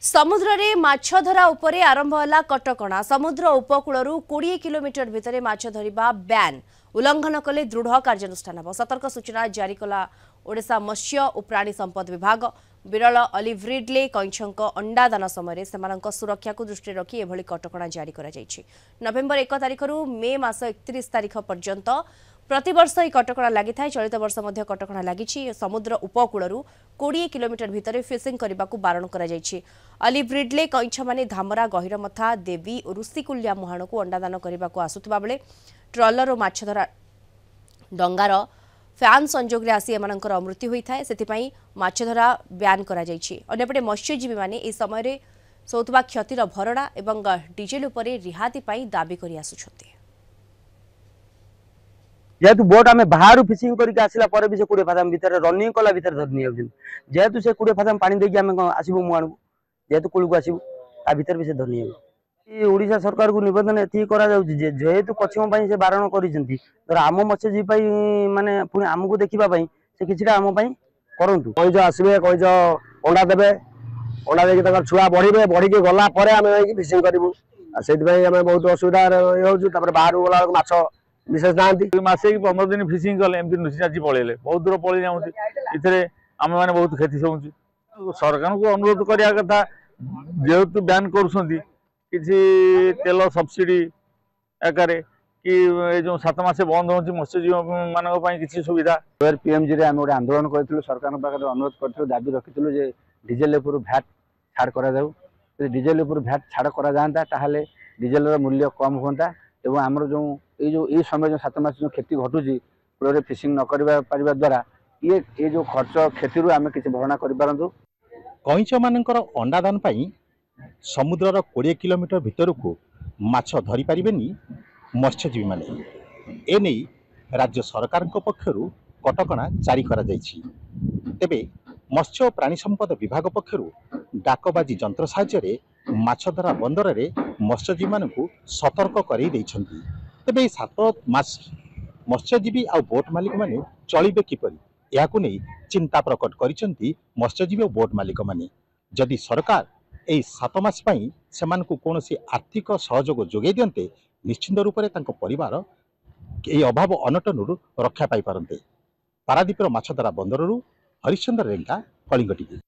समुद्र रे माछधरा उपरे आरंभ होला कटकणा। समुद्र उपकूल 20 किलोमीटर भितर माछ धरिबा बैन उल्लंघन कले दृढ़ कार्यानुष्ठान ହେବ। सतर्क सूचना जारी कला ओडिशा मत्स्य और प्राणी संपद विभाग। विरल ऑलिव रिडले कईछक अंडा दान समय सेमानक सुरक्षा को दृष्टि रखी एभली कटकणा जारी करा जायछि। नवेम्बर 1 तारिख रु मे मास 31 तारिख पर्यंत प्रतिवर्ष यह कटकणा लगी था। चलित वर्ष मध्य कटकणा लगी। समुद्र उपकूल 20 किलोमीटर भितर फिशिंग करने को बारण करा जायछि। ऑलिव रिडले कईछ माने धामरा गहिरमथा देवी और ऋषिकुल्या मुहाण को अंडादान करने को आसुवा बेले ट्रलर और माछधरा डंगार फैन संजोग आसी एमानकर मृत्यु होता है। से माछधरा ब्यान करा जायछि। अन्यपटे मत्स्यजीवी माने ए समय सोथुवा क्षतिर भरणा एवं डीजेल उपरे रिहाती पाई दाबी करि आसुछथि। जेहेतु बोट आम बाहर फिशिंग करके आसला पर भी से 20 फाथम भितर रनिंग कला भितर धरनी जेहेतु से 20 फाथम पानी देके आम आसबू मुआण को जेहेतु कूल को आसबू ता भितर भी से धरनी ओडिशा सरकार को निवेदन एति करा जाउछि जे जेहेतु पश्चिम पई से बारण करिसेंती तर आम मत्स्यजीवी पई माने पुनी आमको देखिबा पई से किछिटा आम पई करंतु कईज आसबे कईज अंडा देबे अंडा देके तकर छुआ बढ़िबे बढ़ी के गला परे आमे फिशिंग करबू सेति पई आमे बहुत असुविधा होउछु। तापर बाहर गला माछ विशेष ना मासे कि 15 दिन फिशिंग कले एमती नुसीनाची पलैले बहुत दूर पलि जाऊँगी। इतने आम मैंने बहुत क्षति शुणुची। सरकार को अनुरोध करने कथा जेहेतु बैन कर तेल सब्सिडी आकार कि जो 7 मास बंद हो मत्स्यजीवी मान किसी सुविधा पीएमजी रे आम गोटे आंदोलन करूँ सरकार पाखे अनुरोध करूँ दाबी रखी जे डीजेल उपर भैट छाड़ कर डीजेल उपर भैट छाड़ कर जाता ताहले डीजेल मूल्य कम हुआ एवं आमर जो समय जो 7 मास जो क्षति घटुची कूल फिशिंग न कर द्वारा ये जो खर्च क्षति आम किसी भरणा करूँ। कईच मानकर अंडादान समुद्रर 20 किलोमीटर भितर को माछ धरी पारिबेनी मत्स्यजीवी माने। एने राज्य सरकार पक्षर कटकणा जारी करा जायछि। तेबे मत्स्य और प्राणी संपद विभाग पक्षर डाकबाजी जंत्र साहाय्य माछधरा बंदर रे मत्स्यजीवी मानकु सतर्क करई दैछन्ति। तेबे 7 मास मत्स्यजीवी आ बोट मालिक माने चलिबे किपरि याकु नै चिंता प्रकट करिसन्ति मत्स्यजीवी और बोट मालिक माने। जदि सरकार एई 7 मास पई सेमानकु कोनोसी आर्थिक सहयोग जोगै दियन्ते निश्चित रूप से तांको परिवार एई अभाव अनटनरु रक्षा पाई पारन्ते। पारादीपर माछधरा बंदररु हरिश्चंद्र रेंका, कलिंग टीवी।